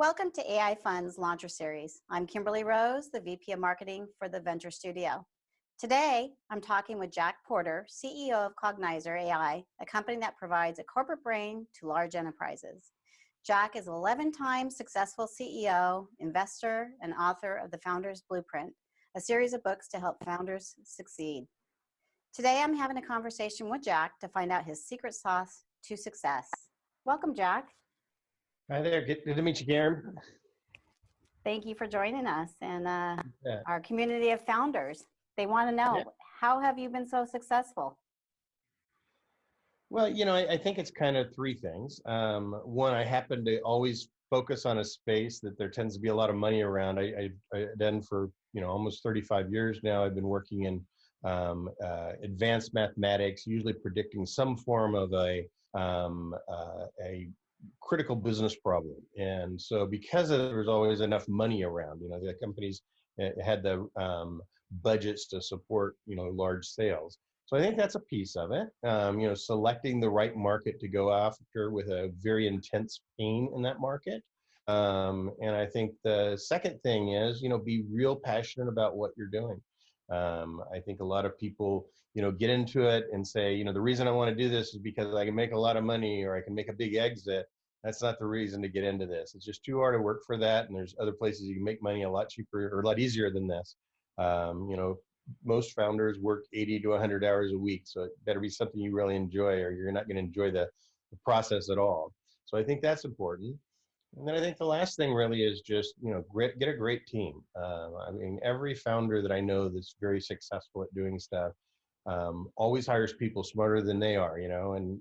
Welcome to AI Fund's Launcher Series. I'm Kimberly Rose, the VP of Marketing for the Venture Studio. Today, I'm talking with Jack Porter, CEO of Cognizer AI, a company that provides a corporate brain to large enterprises. Jack is an 11-time successful CEO, investor, and author of The Founder's Blueprint, a series of books to help founders succeed. Today, I'm having a conversation with Jack to find out his secret sauce to success. Welcome, Jack. Hi there. Good to meet you, Karen. Thank you for joining us and our community of founders. They want to know, how have you been so successful? Well, I think it's kind of three things. One, I happen to always focus on a space that there tends to be a lot of money around. I've done for, almost 35 years now. I've been working in advanced mathematics, usually predicting some form of a critical business problem. And so because there was always enough money around, the companies had the budgets to support, large sales. So I think that's a piece of it, selecting the right market to go after with a very intense pain in that market. And I think the second thing is, be real passionate about what you're doing. I think a lot of people, get into it and say, the reason I want to do this is because I can make a lot of money or I can make a big exit. That's not the reason to get into this. It's just too hard to work for that. And there's other places you can make money a lot cheaper or a lot easier than this. Most founders work 80 to 100 hours a week. So it better be something you really enjoy or you're not going to enjoy the process at all. So I think that's important. And then I think the last thing really is just, get a great team. Every founder that I know that's very successful at doing stuff always hires people smarter than they are, and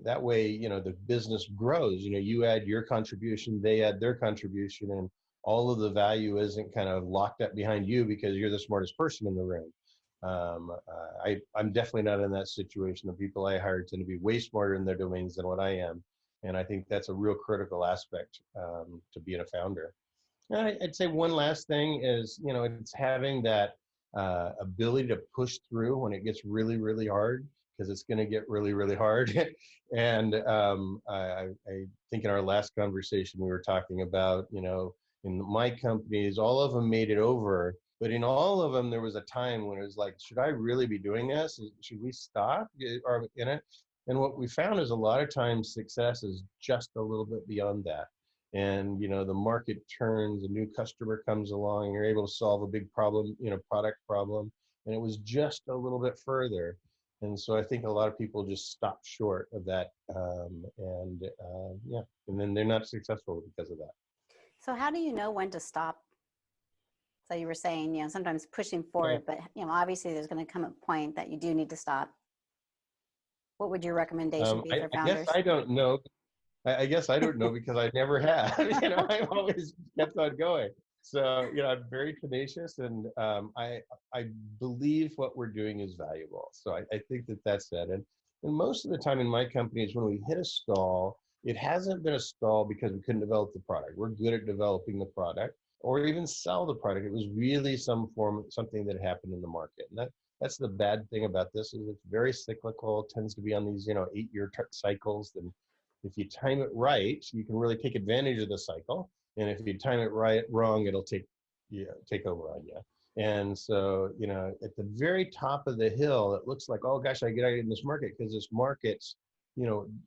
that way, the business grows. You add your contribution, they add their contribution, and all of the value isn't kind of locked up behind you because you're the smartest person in the room. I'm definitely not in that situation. The people I hire tend to be way smarter in their domains than what I am. And I think that's a real critical aspect to being a founder. And I'd say one last thing is, it's having that ability to push through when it gets really, really hard, because it's going to get really, really hard. And I think in our last conversation, we were talking about, in my companies, all of them made it over. But in all of them, there was a time when it was like, should I really be doing this? Should we stop in it? And what we found is a lot of times success is just a little bit beyond that. And, the market turns, a new customer comes along, you're able to solve a big problem, product problem, and it was just a little bit further. And so I think a lot of people just stop short of that. And then they're not successful because of that. So how do you know when to stop? So you were saying, sometimes pushing forward, but, obviously there's going to come a point that you do need to stop. What would your recommendation be for founders? I guess I don't know. I guess I don't know because I never have. I've always kept on going. So, I'm very tenacious, and I believe what we're doing is valuable. So I think that's it. And most of the time in my companies, when we hit a stall, it hasn't been a stall because we couldn't develop the product. We're good at developing the product or even sell the product. It was really something that happened in the market. And that's the bad thing about this, is it's very cyclical. It tends to be on these, 8-year cycles. And if you time it right, you can really take advantage of the cycle. And if you time it wrong, it'll take over on you. And so, at the very top of the hill, it looks like, oh gosh, I get out in this market because this market's,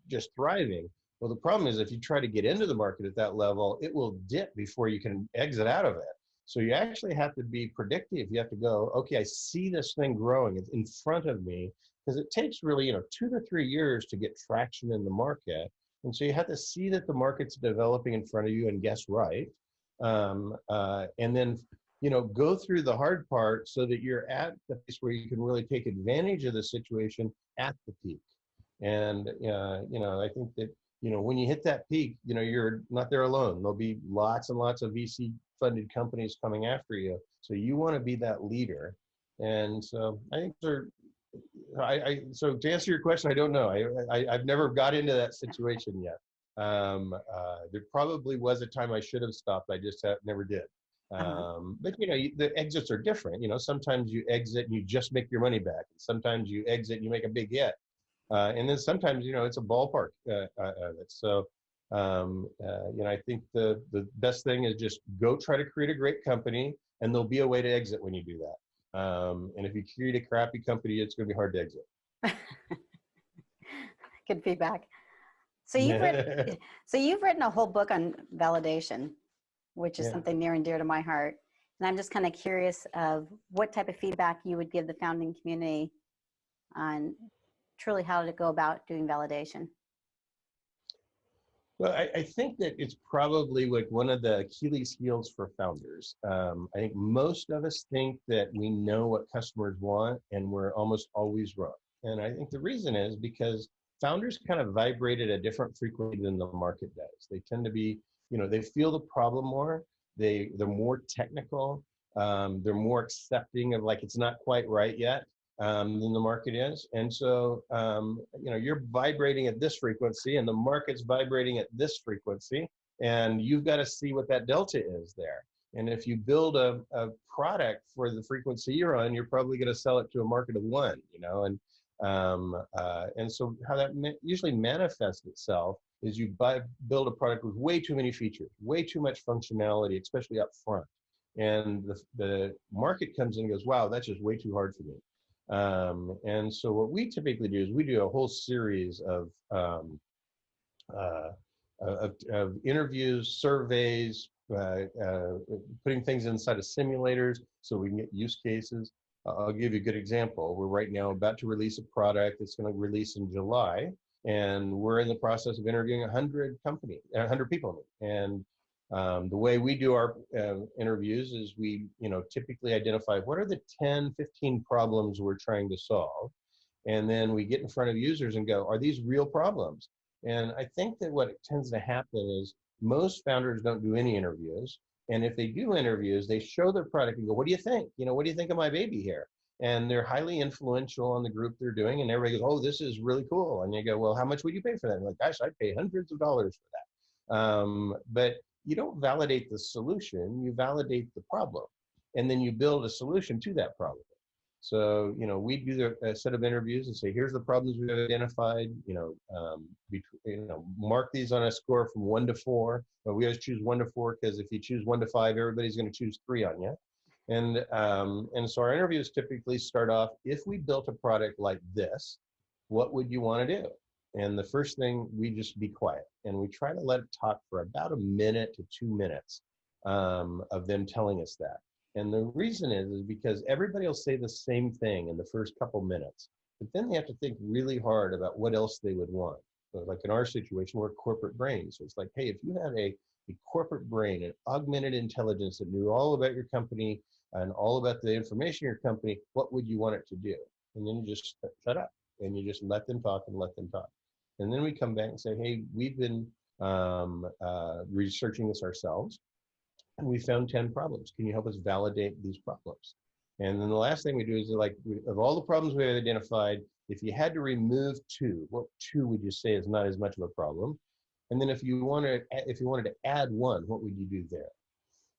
just thriving. Well, the problem is if you try to get into the market at that level, it will dip before you can exit out of it. So you actually have to be predictive. You have to go, okay, I see this thing growing. It's in front of me, because it takes really, 2 to 3 years to get traction in the market. And so you have to see that the market's developing in front of you and guess right. And then, go through the hard part so that you're at the place where you can really take advantage of the situation at the peak. And, I think that, when you hit that peak, you're not there alone. There'll be lots and lots of VC funded companies coming after you. So you want to be that leader. And so I think so to answer your question, I don't know. I've never got into that situation yet. There probably was a time I should have stopped. I just never did. But the exits are different. Sometimes you exit and you just make your money back. Sometimes you exit and you make a big hit. And then sometimes, it's a ballpark of it. So I think the best thing is just go try to create a great company, and there'll be a way to exit when you do that. And if you create a crappy company, it's going to be hard to exit. Good feedback. So you've written a whole book on validation, which is Yeah. something near and dear to my heart. And I'm just kind of curious of what type of feedback you would give the founding community on truly how to go about doing validation. Well, I think that it's probably like one of the Achilles heels for founders. I think most of us think that we know what customers want, and we're almost always wrong. And I think the reason is because founders kind of vibrate at a different frequency than the market does. They tend to be, they feel the problem more. They're more technical. They're more accepting of like it's not quite right yet. Than the market is. And so, you're vibrating at this frequency and the market's vibrating at this frequency, and you've got to see what that delta is there. And if you build a product for the frequency you're on, you're probably going to sell it to a market of one, and so how that usually manifests itself is you build a product with way too many features, way too much functionality, especially up front. And the market comes in and goes, wow, that's just way too hard for me. And so what we typically do is we do a whole series of interviews, surveys, putting things inside of simulators so we can get use cases. I'll give you a good example. We're right now about to release a product that's going to release in July, and we're in the process of interviewing 100 people. And the way we do our interviews is we, typically identify what are the 10, 15 problems we're trying to solve. And then we get in front of users and go, are these real problems? And I think that what tends to happen is most founders don't do any interviews. And if they do interviews, they show their product and go, what do you think? What do you think of my baby here? And they're highly influential on the group they're doing. And everybody goes, oh, this is really cool. And you go, well, how much would you pay for that? And like, gosh, I'd pay hundreds of dollars for that. But you don't validate the solution, you validate the problem. And then you build a solution to that problem. So, we do a set of interviews and say, here's the problems we've identified, mark these on a score from 1 to 4. But we always choose 1 to 4 because if you choose 1 to 5, everybody's going to choose 3 on you. And so our interviews typically start off, if we built a product like this, what would you want to do? And the first thing, we just be quiet. And we try to let it talk for about 1 minute to 2 minutes of them telling us that. And the reason is because everybody will say the same thing in the first couple minutes, but then they have to think really hard about what else they would want. So like in our situation, we're corporate brain. So it's like, hey, if you had a corporate brain, an augmented intelligence that knew all about your company and all about the information in your company, what would you want it to do? And then you just shut up and you just let them talk and let them talk. And then we come back and say, hey, we've been researching this ourselves, and we found 10 problems. Can you help us validate these problems? And then the last thing we do is like, of all the problems we have identified, if you had to remove 2, what 2 would you say is not as much of a problem? And then if you wanted to add 1, what would you do there?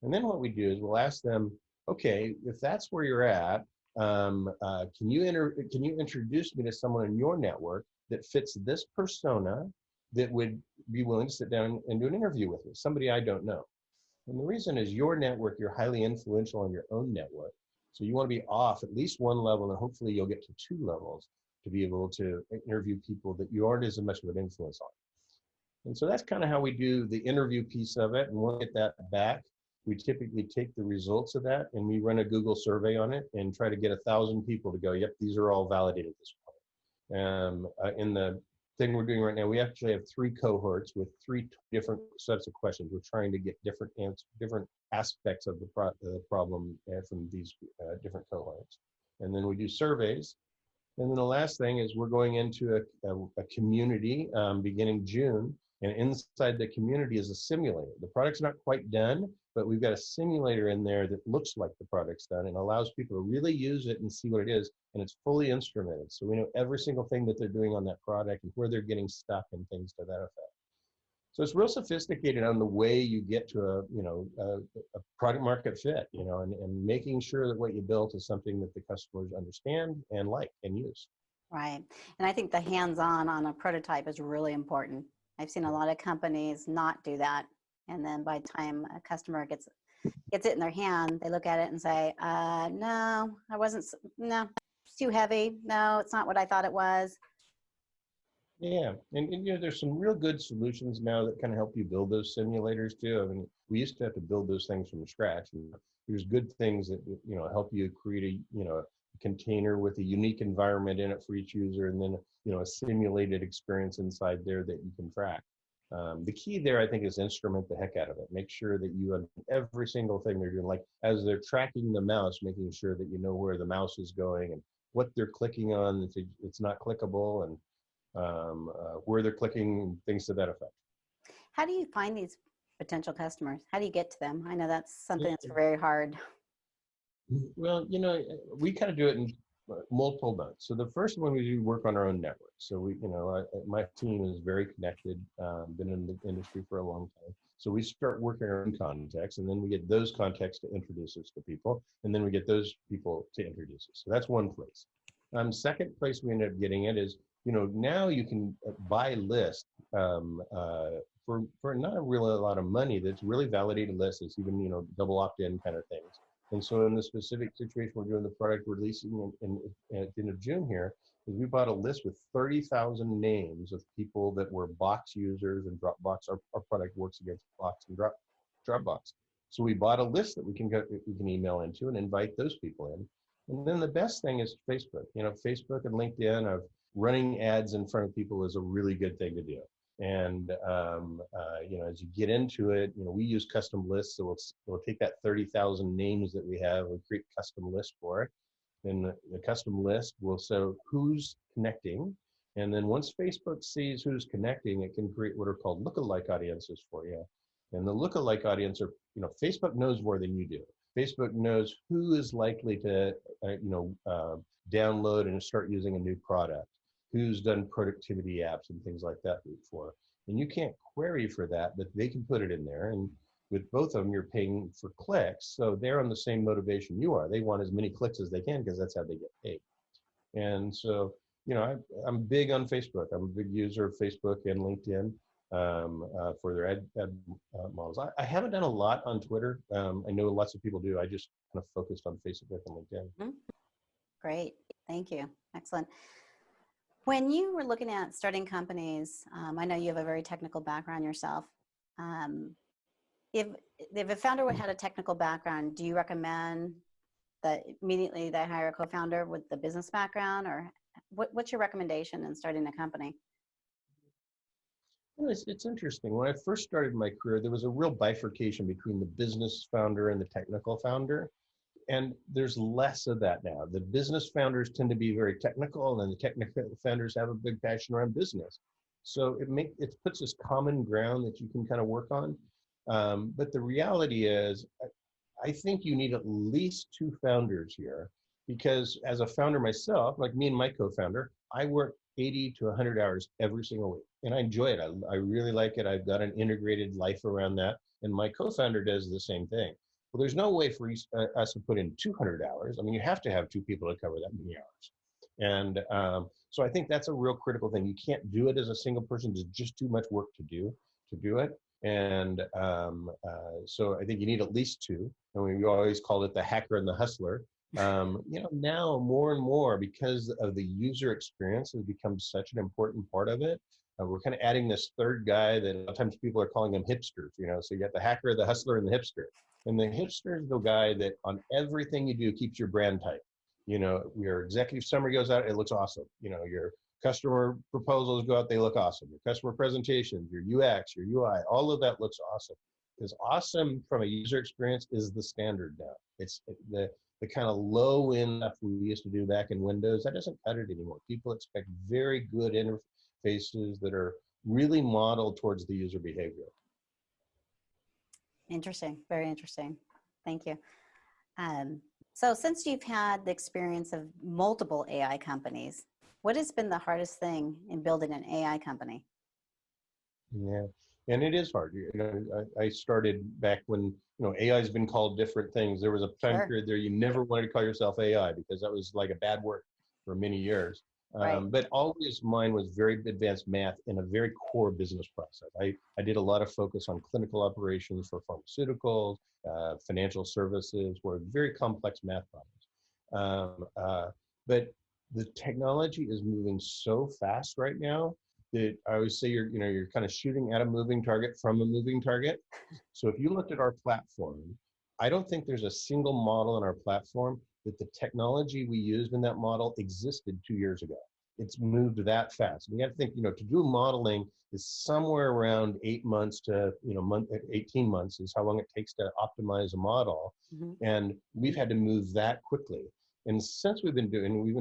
And then what we do is we'll ask them, okay, if that's where you're at, can you introduce me to someone in your network that fits this persona that would be willing to sit down and do an interview with me, somebody I don't know? And the reason is your network, you're highly influential on your own network. So you want to be off at least 1 level, and hopefully you'll get to 2 levels to be able to interview people that you aren't as much of an influence on. And so that's kind of how we do the interview piece of it. And we'll get that back. We typically take the results of that and we run a Google survey on it and try to get 1,000 people to go, yep, these are all validated at this point. In the thing we're doing right now, we actually have 3 cohorts with 3 different sets of questions. We're trying to get different aspects of the problem from these different cohorts. And then we do surveys. And then the last thing is we're going into a community beginning June, and inside the community is a simulator. The product's not quite done, but we've got a simulator in there that looks like the product's done and allows people to really use it and see what it is, and it's fully instrumented. So we know every single thing that they're doing on that product and where they're getting stuck and things to that effect. So it's real sophisticated on the way you get to a product market fit, and making sure that what you built is something that the customers understand and like and use. Right. And I think the hands-on on a prototype is really important. I've seen a lot of companies not do that. And then by the time a customer gets it in their hand, they look at it and say, no, no, it's too heavy. No, it's not what I thought it was. Yeah, and you know, there's some real good solutions now that kind of help you build those simulators too. I mean, we used to have to build those things from scratch. And there's good things that you know help you create a container with a unique environment in it for each user, and then a simulated experience inside there that you can track. The key there, I think, is instrument the heck out of it. Make sure that you have every single thing they're doing, like as they're tracking the mouse, making sure that you know where the mouse is going and what they're clicking on, if it's not clickable, and where they're clicking, things to that effect. How do you find these potential customers? How do you get to them? I know that's something Yeah. that's very hard. Well, we kind of do it in multiple modes. So the first one, we do work on our own network. So my team is very connected, been in the industry for a long time. So we start working our own contacts, and then we get those contacts to introduce us to people, and then we get those people to introduce us. So that's one place. Second place we end up getting it is, now you can buy lists for not really a lot of money. That's really validated lists. It's even double opt-in kind of things. And so in the specific situation we're doing the product releasing at the end of June here, is we bought a list with 30,000 names of people that were Box users and Dropbox. Our product works against Box and Dropbox. So we bought a list that we can email into and invite those people in. And then the best thing is Facebook. Facebook and LinkedIn of running ads in front of people is a really good thing to do. And as you get into it, we use custom lists. So we'll take that 30,000 names that we have and create custom lists for it. Then the custom list will show who's connecting. And then once Facebook sees who's connecting, it can create what are called lookalike audiences for you. And the lookalike audience are, Facebook knows more than you do. Facebook knows who is likely to, download and start using a new product, who's done productivity apps and things like that before. And you can't query for that, but they can put it in there. And with both of them, you're paying for clicks. So they're on the same motivation you are. They want as many clicks as they can because that's how they get paid. And so, I'm big on Facebook. I'm a big user of Facebook and LinkedIn for their ad models. I haven't done a lot on Twitter. I know lots of people do. I just kind of focused on Facebook and LinkedIn. Mm-hmm. Great. Thank you. Excellent. When you were looking at starting companies, I know you have a very technical background yourself. If a founder had a technical background, do you recommend that immediately they hire a co-founder with the business background, or what's your recommendation in starting a company? Well, it's interesting. When I first started my career, there was a real bifurcation between the business founder and the technical founder. And there's less of that now. The business founders tend to be very technical, and the technical founders have a big passion around business. So it puts this common ground that you can kind of work on. But the reality is, I think you need at least two founders here, because as a founder myself, like me and my co-founder, I work 80 to 100 hours every single week, and I enjoy it. I really like it. I've got an integrated life around that, and my co-founder does the same thing. Well, there's no way for us to put in 200 hours. I mean, you have to have two people to cover that many hours. And so I think that's a real critical thing. You can't do it as a single person. There's just too much work to do it. And so I think you need at least two. And we always called it the hacker and the hustler. Now more and more, because of the user experience has become such an important part of it, we're kind of adding this third guy that a lot of times people are calling them hipsters. So you got the hacker, the hustler, and the hipster. And the hipster is the guy that on everything you do keeps your brand tight. Your executive summary goes out, it looks awesome. Your customer proposals go out, they look awesome. Your customer presentations, your UX, your UI, all of that looks awesome. Because awesome from a user experience is the standard now. It's the kind of low end stuff we used to do back in Windows. That doesn't cut it anymore. People expect very good interfaces that are really modeled towards the user behavior. Interesting. Very interesting. Thank you. So since you've had the experience of multiple AI companies, what has been the hardest thing in building an AI company? Yeah, and it is hard. I started back when, AI has been called different things. There was a time period there you never wanted to call yourself AI because that was like a bad word for many years. Right. But always mine was very advanced math in a very core business process. I did a lot of focus on clinical operations for pharmaceuticals, financial services, were very complex math problems. But the technology is moving so fast right now that I always say you're kind of shooting at a moving target from a moving target. So if you looked at our platform, I don't think there's a single model in our platform that the technology we used in that model existed 2 years ago. It's moved that fast. We have to think, to do modeling is somewhere around 8 months to, 18 months is how long it takes to optimize a model. Hmm. And we've had to move that quickly. And since we've been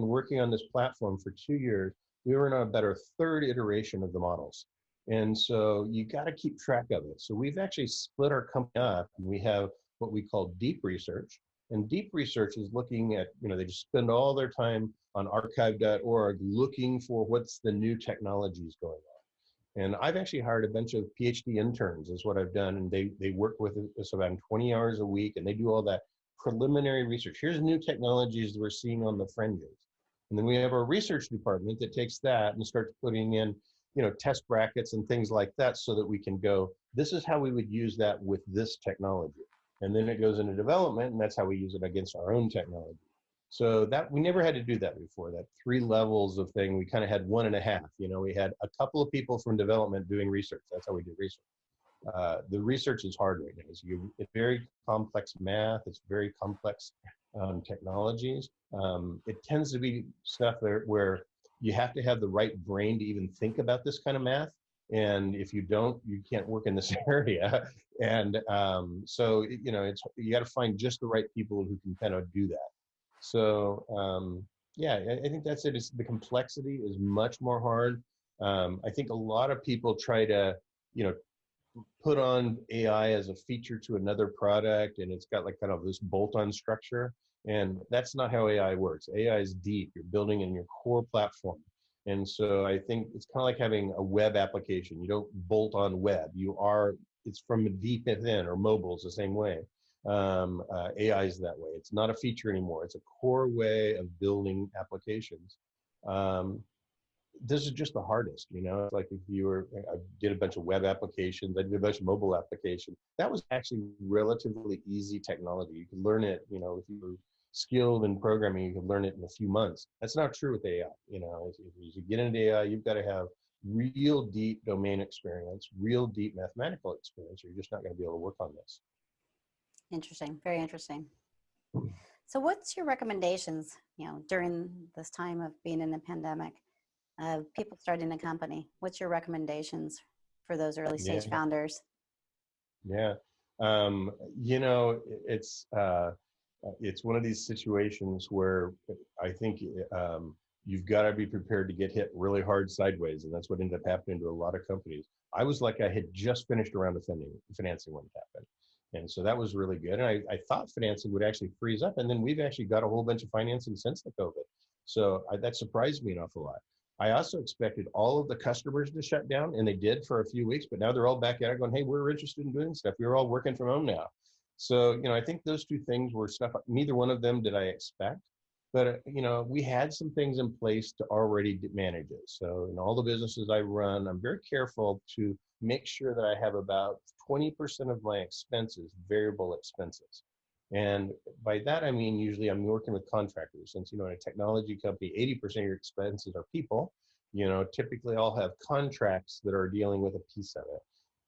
working on this platform for 2 years, we were in about our third iteration of the models. And so you got to keep track of it. So we've actually split our company up, and we have what we call deep research. And deep research is looking at, they just spend all their time on archive.org looking for what's the new technologies going on. And I've actually hired a bunch of PhD interns is what I've done. And they work with us about 20 hours a week, and they do all that preliminary research. Here's new technologies we're seeing on the fringes. And then we have our research department that takes that and starts putting in, test brackets and things like that so that we can go, this is how we would use that with this technology. And then it goes into development, and that's how we use it against our own technology. So that we never had to do that before, that 3 levels of thing. We kind of had 1.5, we had a couple of people from development doing research. That's how we do research. The research is hard right now. It's very complex math. It's very complex technologies. It tends to be stuff where you have to have the right brain to even think about this kind of math. And if you don't, you can't work in this area. And so, you got to find just the right people who can kind of do that. So, yeah, I think that's it. The complexity is much more hard. I think a lot of people try to, put on AI as a feature to another product, and it's got like kind of this bolt-on structure. And that's not how AI works. AI is deep. You're building in your core platform. And so I think it's kind of like having a web application. You don't bolt on web. It's from deep within, or mobile is the same way. AI is that way. It's not a feature anymore. It's a core way of building applications. This is just the hardest, It's like I did a bunch of web applications. I did a bunch of mobile applications. That was actually relatively easy technology. You could learn it, if you were skilled in programming, you could learn it in a few months. That's not true with AI. If you get into AI, you've got to have real deep domain experience, real deep mathematical experience, or you're just not going to be able to work on this. Interesting. Very interesting. So what's your recommendations, during this time of being in the pandemic, people starting a company? What's your recommendations for those early stage founders? Yeah. It's one of these situations where I think you've got to be prepared to get hit really hard sideways. And that's what ended up happening to a lot of companies. I was like, I had just finished a round of financing when it happened. And so that was really good. And I thought financing would actually freeze up. And then we've actually got a whole bunch of financing since the COVID. So that surprised me an awful lot. I also expected all of the customers to shut down, and they did for a few weeks, but now they're all back at it going, hey, we're interested in doing stuff. We're all working from home now. So, I think those two things were stuff, neither one of them did I expect, but, we had some things in place to already manage it. So in all the businesses I run, I'm very careful to make sure that I have about 20% of my expenses, variable expenses. And by that, I mean, usually I'm working with contractors. Since, in a technology company, 80% of your expenses are people, typically I'll have contracts that are dealing with a piece of it.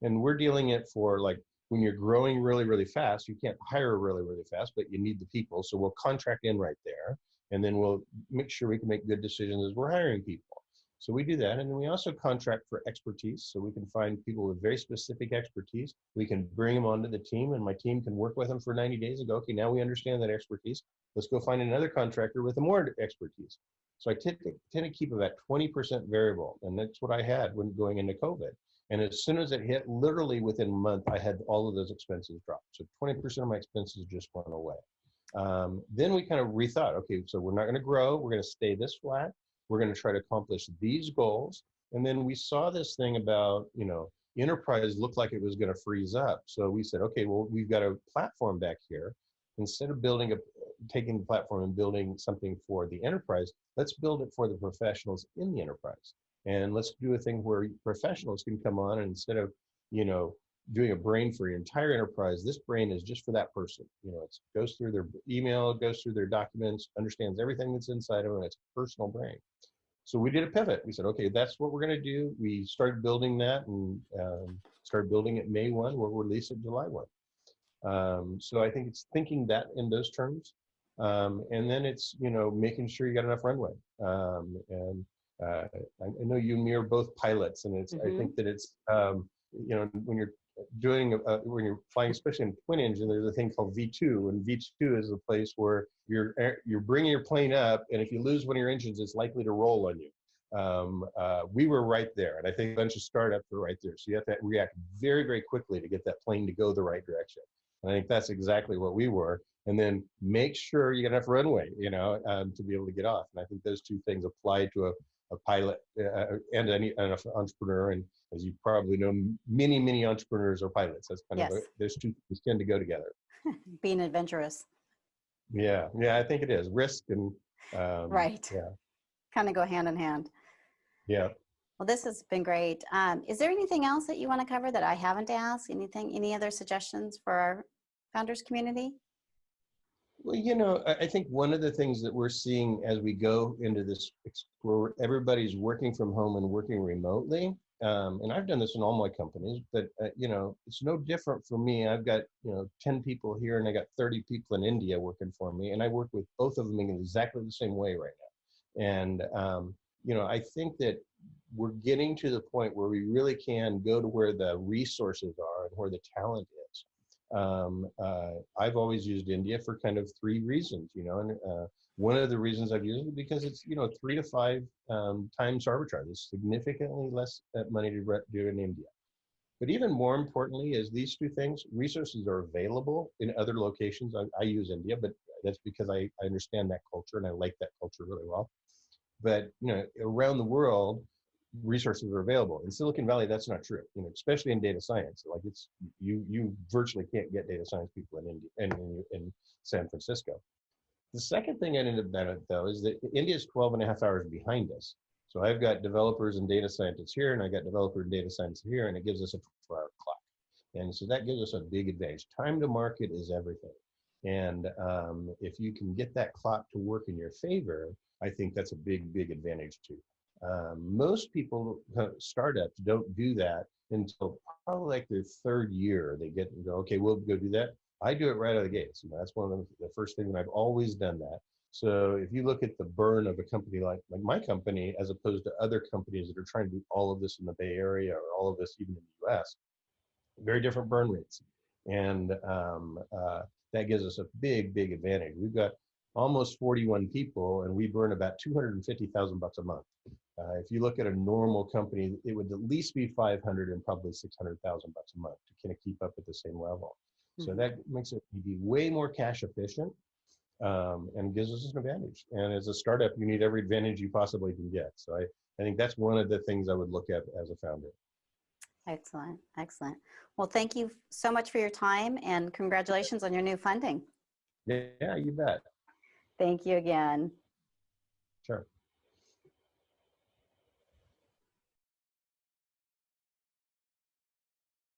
And we're dealing it for, like, when you're growing really, really fast, you can't hire really, really fast, but you need the people. So we'll contract in right there. And then we'll make sure we can make good decisions as we're hiring people. So we do that. And then we also contract for expertise. So we can find people with very specific expertise. We can bring them onto the team, and my team can work with them for 90 days and go, okay, now we understand that expertise. Let's go find another contractor with more expertise. So I tend to keep about 20% variable. And that's what I had when going into COVID. And as soon as it hit, literally within a month, I had all of those expenses drop. So 20% of my expenses just went away. Then we kind of rethought, okay, so we're not going to grow. We're going to stay this flat. We're going to try to accomplish these goals. And then we saw this thing about, enterprise looked like it was going to freeze up. So we said, okay, well, we've got a platform back here. Instead of building taking the platform and building something for the enterprise, let's build it for the professionals in the enterprise. And let's do a thing where professionals can come on, and instead of, doing a brain for your entire enterprise, this brain is just for that person. It goes through their email, goes through their documents, understands everything that's inside of them. It's a personal brain. So we did a pivot. We said, okay, that's what we're going to do. We started building that, and started building it May 1. We'll release it July 1. So I think it's thinking that in those terms. And then it's, making sure you got enough runway. And I know you and me are both pilots, and I think that it's, when you're when you're flying, especially in twin engine, there's a thing called V2, and V2 is a place where you're bringing your plane up, and if you lose one of your engines, it's likely to roll on you. We were right there, and I think a bunch of startups are right there. So you have to react very, very quickly to get that plane to go the right direction. And I think that's exactly what we were. And then make sure you got enough runway, to be able to get off. And I think those two things apply to a pilot and an entrepreneur. And as you probably know, many entrepreneurs are pilots. That's kind of those two things tend to go together. Being adventurous. Yeah, I think it is. Risk and right. Yeah, kind of go hand in hand. Yeah. Well, this has been great. Is there anything else that you want to cover that I haven't asked? Any other suggestions for our founders community? Well, I think one of the things that we're seeing as we go into this explore, everybody's working from home and working remotely. And I've done this in all my companies, but it's no different for me. I've got 10 people here, and I got 30 people in India working for me, and I work with both of them in exactly the same way right now. And I think that we're getting to the point where we really can go to where the resources are and where the talent is. I've always used India for kind of 3 reasons, and one of the reasons I've used it because it's 3 to 5 times arbitrage. It's significantly less money to do in India. But even more importantly is these 2 things: resources are available in other locations. I use India, but that's because I understand that culture and I like that culture really well. But around the world, resources are available. In Silicon Valley, that's not true. Especially in data science, like it's you virtually can't get data science people in India and in San Francisco. The second thing I ended up about it though is that India is 12 and a half hours behind us. So I've got developers and data scientists here, and I got developer and data science here, and it gives us a 24-hour clock. And so that gives us a big advantage. Time to market is everything. And if you can get that clock to work in your favor, I think that's a big, big advantage too. Most people, startups, don't do that until probably like their 3rd year. They get and go, okay, we'll go do that. I do it right out of the gates. That's one of the first things, and I've always done that. So if you look at the burn of a company like my company, as opposed to other companies that are trying to do all of this in the Bay Area or all of this even in the US, very different burn rates. And that gives us a big, big advantage. We've got almost 41 people, and we burn about $250,000 a month. If you look at a normal company, it would at least be 500 and probably $600,000 a month to kind of keep up at the same level. So that makes it be way more cash efficient, and gives us an advantage. And as a startup, you need every advantage you possibly can get. So I think that's one of the things I would look at as a founder. Excellent. Excellent. Well, thank you so much for your time, and congratulations on your new funding. Yeah, you bet. Thank you again. Sure.